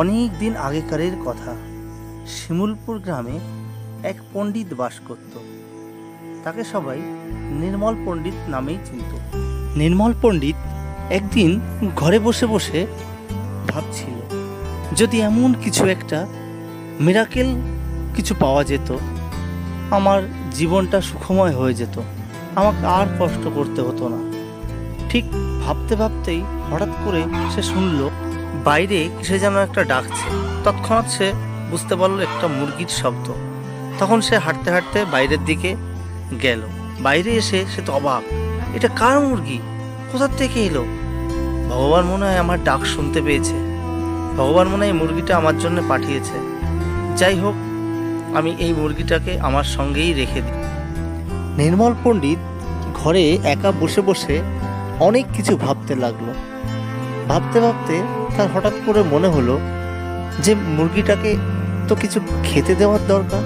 অনেক দিন আগেকারের কথা। শিমুলপুর গ্রামে এক পণ্ডিত বাস করত। তাকে সবাই নির্মল পণ্ডিত নামেই চিনত। নির্মল পণ্ডিত একদিন ঘরে বসে বসে ভাবছিল, যদি এমন কিছু একটা মিরাকেল কিছু পাওয়া যেত, আমার জীবনটা সুখময় হয়ে যেত, আমাকে আর কষ্ট করতে হতো না। ঠিক ভাবতে ভাবতেই হঠাৎ করে সে শুনল বাইরে কিসে যেন একটা ডাকছে। তৎক্ষণাৎ সে বুঝতে পারলো একটা মুরগির শব্দ। তখন সে হাঁটতে হাঁটতে বাইরের দিকে গেল। বাইরে এসে সে তো অবাক, এটা কার মুরগি, কোথার থেকে এলো? ভগবান মনে হয় আমার ডাক শুনতে পেয়েছে, ভগবান মনে হয় মুরগিটা আমার জন্য পাঠিয়েছে। যাই হোক, আমি এই মুরগিটাকে আমার সঙ্গেই রেখে দিই। নির্মল পণ্ডিত ঘরে একা বসে বসে অনেক কিছু ভাবতে লাগলো। ভাবতে ভাবতে তার হঠাৎ করে মনে হলো যে মুরগিটাকে তো কিছু খেতে দেওয়ার দরকার।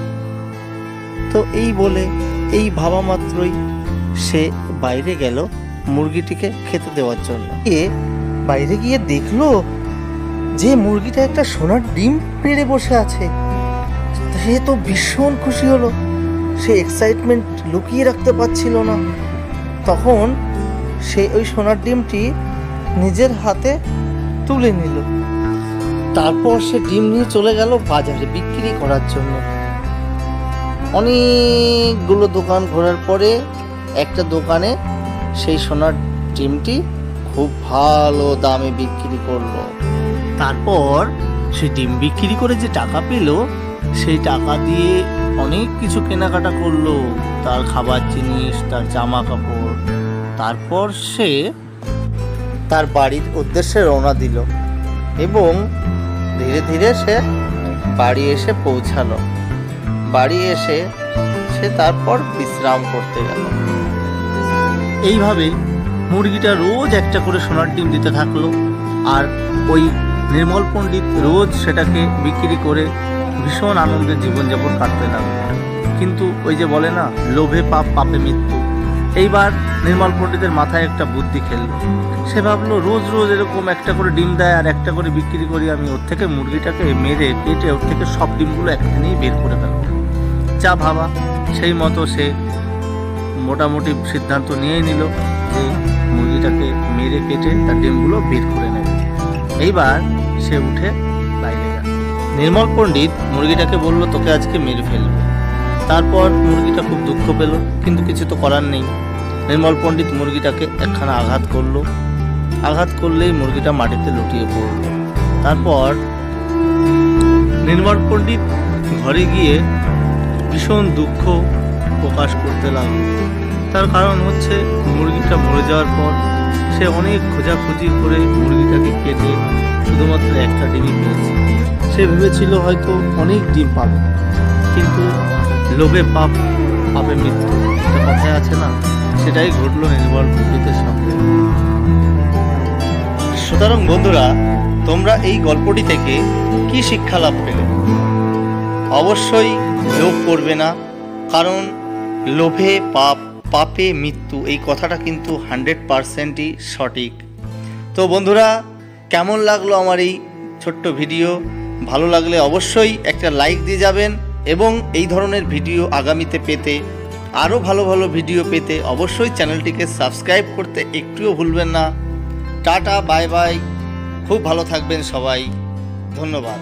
তো এই বলে, এই ভাবা মাত্রই সে বাইরে গেল মুরগিটিকে খেতে দেওয়ার জন্য। বাইরে গিয়ে দেখলো যে মুরগিটা একটা সোনার ডিম পেড়ে বসে আছে। সে তো ভীষণ খুশি হলো, সে এক্সাইটমেন্ট লুকিয়ে রাখতে পারছিল না। তখন সে ওই সোনার ডিমটি নিজের হাতে তুলে নিল। তারপর সে ডিম নিয়ে চলে গেল বাজারে বিক্রি করার জন্য। অনেকগুলো দোকান ঘোরার পরে একটা দোকানে সেই সোনার ডিমটি খুব ভালো দামে বিক্রি করলো। তারপর সে ডিম বিক্রি করে যে টাকা পেল, সেই টাকা দিয়ে অনেক কিছু কেনাকাটা করলো, তার খাবার জিনিস, তার জামা কাপড়। তারপর সে তার বাড়ির উদ্দেশ্যে রওনা দিল এবং ধীরে ধীরে সে বাড়ি এসে পৌঁছালো। বাড়ি এসে সে তারপর বিশ্রাম করতে গেল। এইভাবে মুরগিটা রোজ একটা করে সোনার ডিম দিতে থাকলো, আর ওই নির্মল পণ্ডিত রোজ সেটাকে বিক্রি করে ভীষণ আনন্দে জীবনযাপন কাটতে লাগলো। কিন্তু ওই যে বলে না, লোভে পাপ, পাপে মৃত্যু। এইবার নির্মল পণ্ডিতের মাথায় একটা বুদ্ধি খেললো। সে ভাবলো, রোজ রোজ এরকম একটা করে ডিম দেয় আর একটা করে বিক্রি করি, আমি ওর থেকে মুরগিটাকে মেরে কেটে ওর থেকে সব ডিমগুলো একদিনেই বের করে ফেলবো। যা ভাবা সেই মতো সে মোটামুটি সিদ্ধান্ত নিয়েই নিল যে মুরগিটাকে মেরে কেটে তার ডিমগুলো বের করে নেবে। এইবার সে উঠে বাইরে গেল। নির্মল পণ্ডিত মুরগিটাকে বলল, তোকে আজকে মেরে ফেলবো। তারপর মুরগিটা খুব দুঃখ পেল, কিন্তু কিছু তো করার নেই। নির্মল পণ্ডিত মুরগিটাকে একখানা আঘাত করলো। আঘাত করলেই মুরগিটা মাটিতে লুটিয়ে পড়ল। তারপর নির্মল পণ্ডিত ঘরে গিয়ে ভীষণ দুঃখ প্রকাশ করতে লাগলো। তার কারণ হচ্ছে, মুরগিটা মরে যাওয়ার পর সে অনেক খোঁজাখুঁজি করে মুরগিটাকে কেটে শুধুমাত্র একটা ডিমই পেয়েছে। সে ভেবেছিল হয়তো অনেক ডিম পাবে, কিন্তু লোভে পাপ, পাপে মৃত্যু, একটা কথায় আছে না, সেটাই ঘটলো নির্মল পণ্ডিতের সঙ্গে। সুতরাং বন্ধুরা, তোমরা এই গল্পটি থেকে কি শিক্ষা লাভ পেলে? অবশ্যই লোভ করবে না, কারণ লোভে পাপ, পাপে মৃত্যু, এই কথাটা কিন্তু 100%ই সঠিক। তো বন্ধুরা, কেমন লাগলো আমার এই ছোট্ট ভিডিও? ভালো লাগলে অবশ্যই একটা লাইক দিয়ে যাবেন, এবং এই ধরনের ভিডিও আগামীতে পেতে, আরও ভালো ভালো ভিডিও পেতে অবশ্যই চ্যানেলটিকে সাবস্ক্রাইব করতে একটুও ভুলবেন না। টাটা, বাই বাই, খুব ভালো থাকবেন সবাই, ধন্যবাদ।